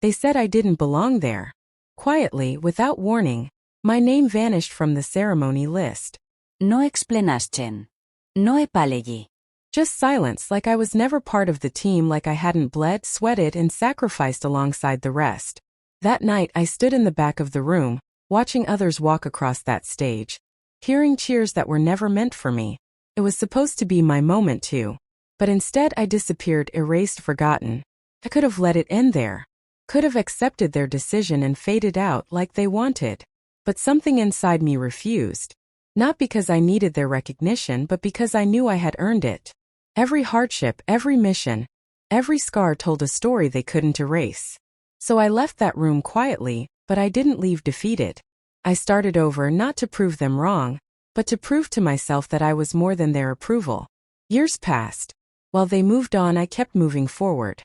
They said I didn't belong there. Quietly, without warning, my name vanished from the ceremony list. No explanaschen. No epalegi. Just silence, like I was never part of the team, like I hadn't bled, sweated, and sacrificed alongside the rest. That night I stood in the back of the room, watching others walk across that stage, hearing cheers that were never meant for me. It was supposed to be my moment too. But instead I disappeared, erased, forgotten. I could have let it end there. Could have accepted their decision and faded out like they wanted. But something inside me refused. Not because I needed their recognition, but because I knew I had earned it. Every hardship, every mission, every scar told a story they couldn't erase. So I left that room quietly, but I didn't leave defeated. I started over, not to prove them wrong, but to prove to myself that I was more than their approval. Years passed. While they moved on, I kept moving forward.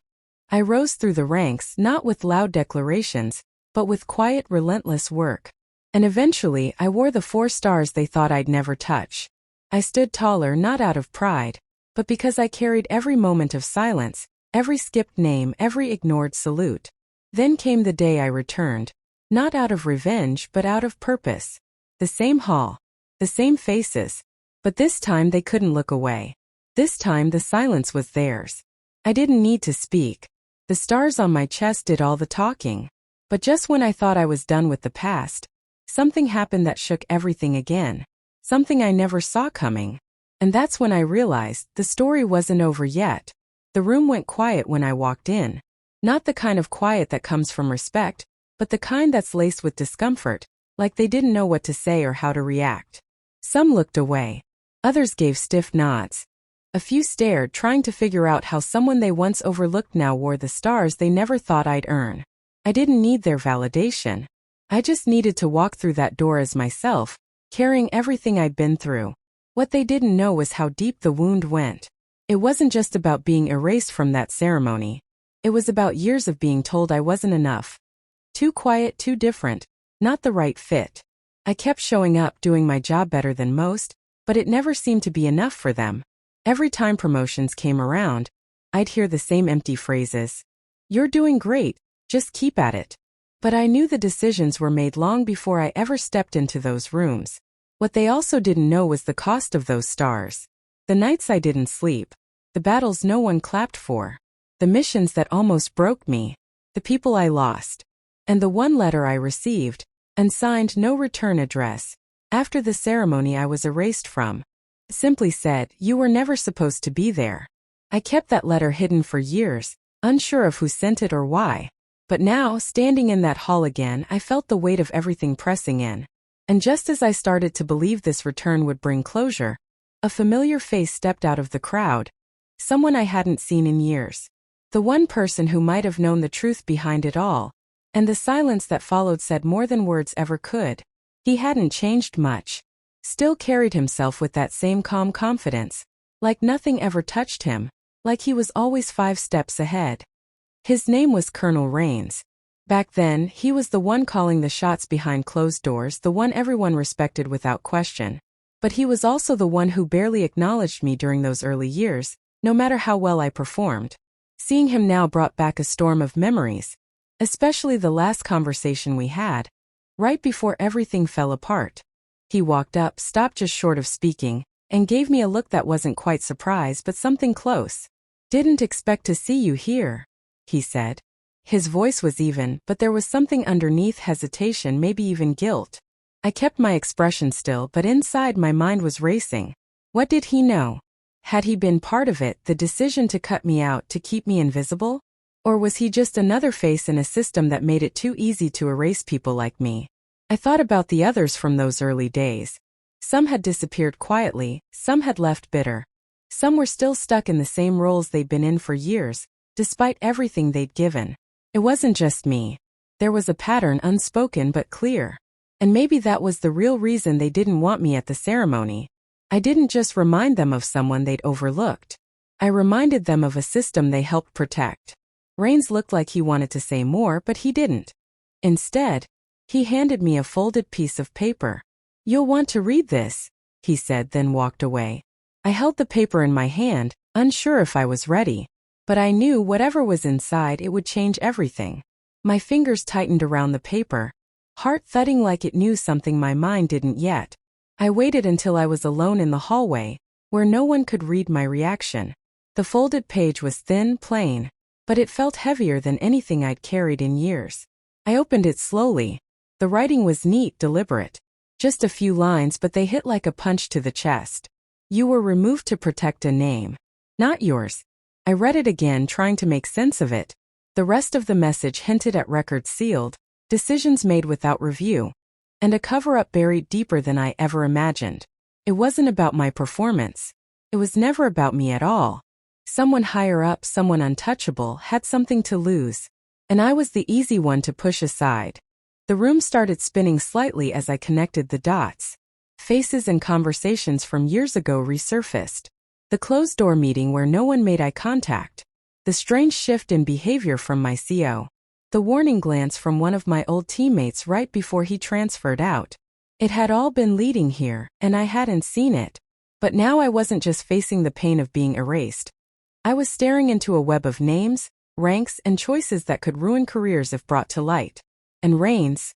I rose through the ranks, not with loud declarations, but with quiet, relentless work. And eventually, I wore the 4 stars they thought I'd never touch. I stood taller, not out of pride, but because I carried every moment of silence, every skipped name, every ignored salute. Then came the day I returned, not out of revenge, but out of purpose. The same hall, the same faces, but this time they couldn't look away. This time the silence was theirs. I didn't need to speak. The stars on my chest did all the talking. But just when I thought I was done with the past, something happened that shook everything again. Something I never saw coming. And that's when I realized the story wasn't over yet. The room went quiet when I walked in. Not the kind of quiet that comes from respect, but the kind that's laced with discomfort, like they didn't know what to say or how to react. Some looked away. Others gave stiff nods. A few stared, trying to figure out how someone they once overlooked now wore the stars they never thought I'd earn. I didn't need their validation. I just needed to walk through that door as myself, carrying everything I'd been through. What they didn't know was how deep the wound went. It wasn't just about being erased from that ceremony. It was about years of being told I wasn't enough. Too quiet, too different, not the right fit. I kept showing up, doing my job better than most, but it never seemed to be enough for them. Every time promotions came around, I'd hear the same empty phrases. You're doing great, just keep at it. But I knew the decisions were made long before I ever stepped into those rooms. What they also didn't know was the cost of those stars. The nights I didn't sleep. The battles no one clapped for. The missions that almost broke me. The people I lost. And the one letter I received, unsigned, no return address. After the ceremony I was erased from. Simply said, you were never supposed to be there. I kept that letter hidden for years, unsure of who sent it or why. But now, standing in that hall again, I felt the weight of everything pressing in. And just as I started to believe this return would bring closure, a familiar face stepped out of the crowd. Someone I hadn't seen in years. The one person who might have known the truth behind it all. And the silence that followed said more than words ever could. He hadn't changed much. Still carried himself with that same calm confidence. Like nothing ever touched him. Like he was always 5 steps ahead. His name was Colonel Rains. Back then, he was the one calling the shots behind closed doors, the one everyone respected without question. But he was also the one who barely acknowledged me during those early years, no matter how well I performed. Seeing him now brought back a storm of memories. Especially the last conversation we had. Right before everything fell apart. He walked up, stopped just short of speaking, and gave me a look that wasn't quite surprise but something close. Didn't expect to see you here, he said. His voice was even, but there was something underneath, hesitation, maybe even guilt. I kept my expression still, but inside my mind was racing. What did he know? Had he been part of it, the decision to cut me out, to keep me invisible? Or was he just another face in a system that made it too easy to erase people like me? I thought about the others from those early days. Some had disappeared quietly, some had left bitter. Some were still stuck in the same roles they'd been in for years, despite everything they'd given. It wasn't just me. There was a pattern, unspoken but clear. And maybe that was the real reason they didn't want me at the ceremony. I didn't just remind them of someone they'd overlooked. I reminded them of a system they helped protect. Rains looked like he wanted to say more, but he didn't. Instead, he handed me a folded piece of paper. You'll want to read this, he said, then walked away. I held the paper in my hand, unsure if I was ready. But I knew whatever was inside, it would change everything. My fingers tightened around the paper, heart thudding like it knew something my mind didn't yet. I waited until I was alone in the hallway, where no one could read my reaction. The folded page was thin, plain, but it felt heavier than anything I'd carried in years. I opened it slowly. The writing was neat, deliberate. Just a few lines, but they hit like a punch to the chest. You were removed to protect a name. Not yours. I read it again, trying to make sense of it. The rest of the message hinted at records sealed, decisions made without review, and a cover-up buried deeper than I ever imagined. It wasn't about my performance. It was never about me at all. Someone higher up, someone untouchable, had something to lose, and I was the easy one to push aside. The room started spinning slightly as I connected the dots. Faces and conversations from years ago resurfaced. The closed-door meeting where no one made eye contact. The strange shift in behavior from my CO. The warning glance from one of my old teammates right before he transferred out. It had all been leading here, and I hadn't seen it. But now I wasn't just facing the pain of being erased. I was staring into a web of names, ranks, and choices that could ruin careers if brought to light. And Rains?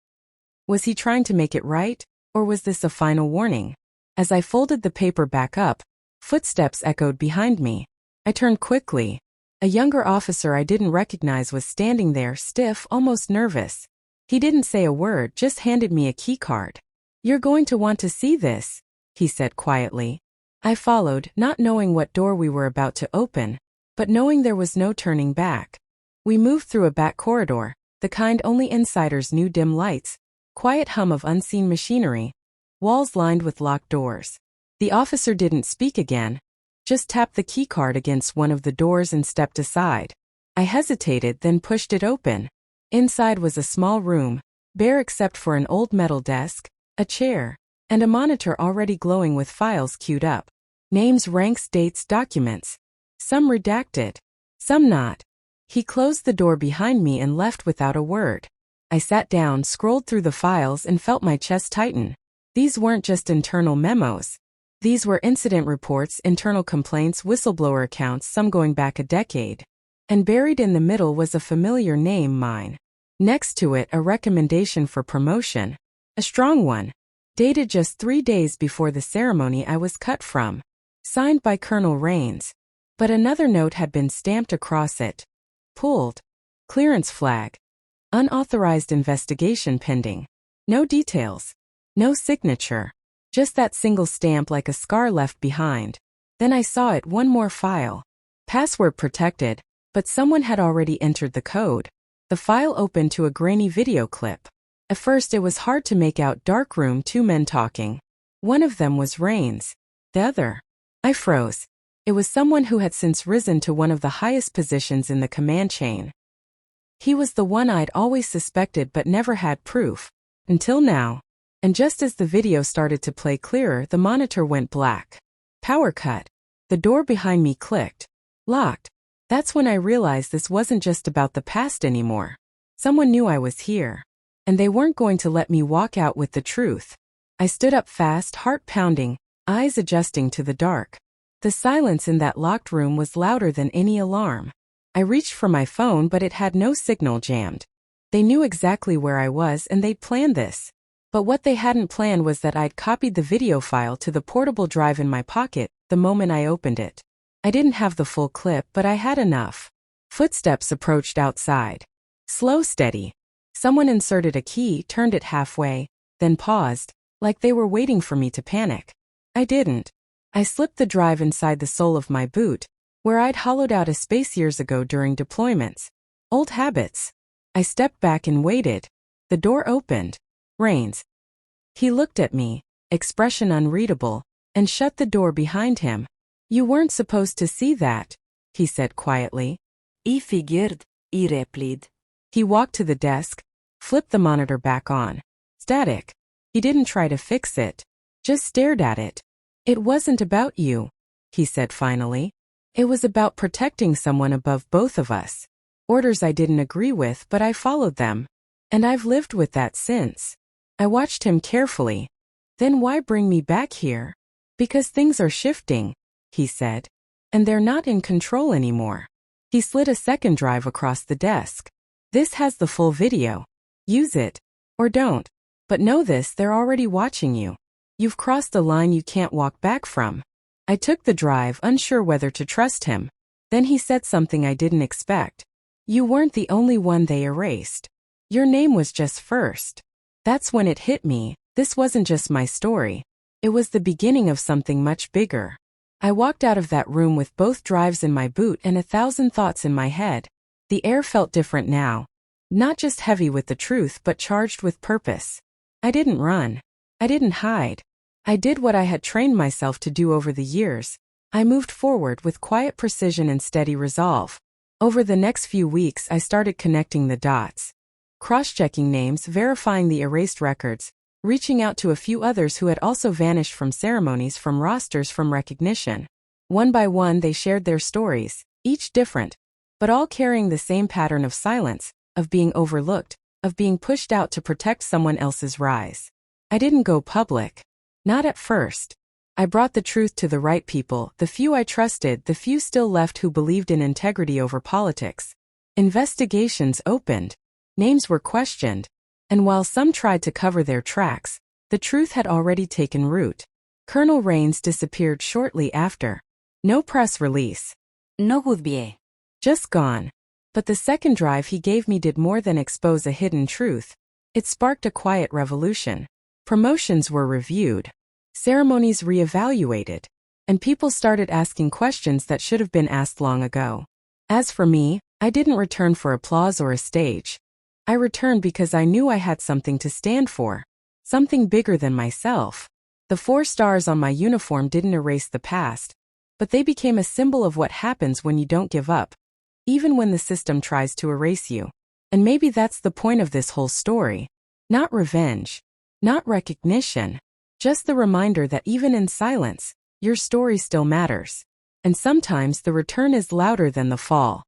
Was he trying to make it right, or was this a final warning? As I folded the paper back up, footsteps echoed behind me. I turned quickly. A younger officer I didn't recognize was standing there, stiff, almost nervous. He didn't say a word, just handed me a keycard. "You're going to want to see this," he said quietly. I followed, not knowing what door we were about to open, but knowing there was no turning back. We moved through a back corridor, the kind only insiders knew, dim lights, quiet hum of unseen machinery, walls lined with locked doors. The officer didn't speak again, just tapped the keycard against one of the doors and stepped aside. I hesitated, then pushed it open. Inside was a small room, bare except for an old metal desk, a chair, and a monitor already glowing with files queued up. Names, ranks, dates, documents. Some redacted, some not. He closed the door behind me and left without a word. I sat down, scrolled through the files, and felt my chest tighten. These weren't just internal memos. These were incident reports, internal complaints, whistleblower accounts, some going back a decade. And buried in the middle was a familiar name, mine. Next to it, a recommendation for promotion. A strong one. Dated just 3 days before the ceremony I was cut from. Signed by Colonel Rains. But another note had been stamped across it. Pulled. Clearance flag. Unauthorized investigation pending. No details. No signature. Just that single stamp, like a scar left behind. Then I saw it, one more file. Password protected, but someone had already entered the code. The file opened to a grainy video clip. At first it was hard to make out. Dark room, 2 men talking. One of them was Rains. The other. I froze. It was someone who had since risen to one of the highest positions in the command chain. He was the one I'd always suspected but never had proof. Until now. And just as the video started to play clearer, the monitor went black. Power cut. The door behind me clicked. Locked. That's when I realized this wasn't just about the past anymore. Someone knew I was here. And they weren't going to let me walk out with the truth. I stood up fast, heart pounding, eyes adjusting to the dark. The silence in that locked room was louder than any alarm. I reached for my phone, but it had no signal, jammed. They knew exactly where I was and they'd planned this. But what they hadn't planned was that I'd copied the video file to the portable drive in my pocket the moment I opened it. I didn't have the full clip, but I had enough. Footsteps approached outside. Slow, steady. Someone inserted a key, turned it halfway, then paused, like they were waiting for me to panic. I didn't. I slipped the drive inside the sole of my boot, where I'd hollowed out a space years ago during deployments. Old habits. I stepped back and waited. The door opened. Rains. He looked at me, expression unreadable, and shut the door behind him. "You weren't supposed to see that," he said quietly. I figured, I replied. He walked to the desk, flipped the monitor back on. Static. He didn't try to fix it, just stared at it. "It wasn't about you," he said finally. "It was about protecting someone above both of us. Orders I didn't agree with, but I followed them. And I've lived with that since." I watched him carefully. "Then why bring me back here?" "Because things are shifting," he said. "And they're not in control anymore." He slid a second drive across the desk. This has the full video. Use it. Or don't. But know this, they're already watching you. You've crossed a line you can't walk back from. I took the drive, unsure whether to trust him. Then he said something I didn't expect. You weren't the only one they erased. Your name was just first. That's when it hit me. This wasn't just my story. It was the beginning of something much bigger. I walked out of that room with both drives in my boot and 1,000 thoughts in my head. The air felt different now. Not just heavy with the truth, but charged with purpose. I didn't run. I didn't hide. I did what I had trained myself to do over the years. I moved forward with quiet precision and steady resolve. Over the next few weeks, I started connecting the dots. Cross-checking names, verifying the erased records, reaching out to a few others who had also vanished from ceremonies, from rosters, from recognition. One by one, they shared their stories, each different, but all carrying the same pattern of silence, of being overlooked, of being pushed out to protect someone else's rise. I didn't go public. Not at first. I brought the truth to the right people, the few I trusted, the few still left who believed in integrity over politics. Investigations opened. Names were questioned. And while some tried to cover their tracks, the truth had already taken root. Colonel Rains disappeared shortly after. No press release. No goodbye. Just gone. But the second drive he gave me did more than expose a hidden truth. It sparked a quiet revolution. Promotions were reviewed. Ceremonies reevaluated. And people started asking questions that should have been asked long ago. As for me, I didn't return for applause or a stage. I returned because I knew I had something to stand for. Something bigger than myself. The 4 stars on my uniform didn't erase the past, but they became a symbol of what happens when you don't give up, even when the system tries to erase you. And maybe that's the point of this whole story. Not revenge. Not recognition. Just the reminder that even in silence, your story still matters. And sometimes the return is louder than the fall.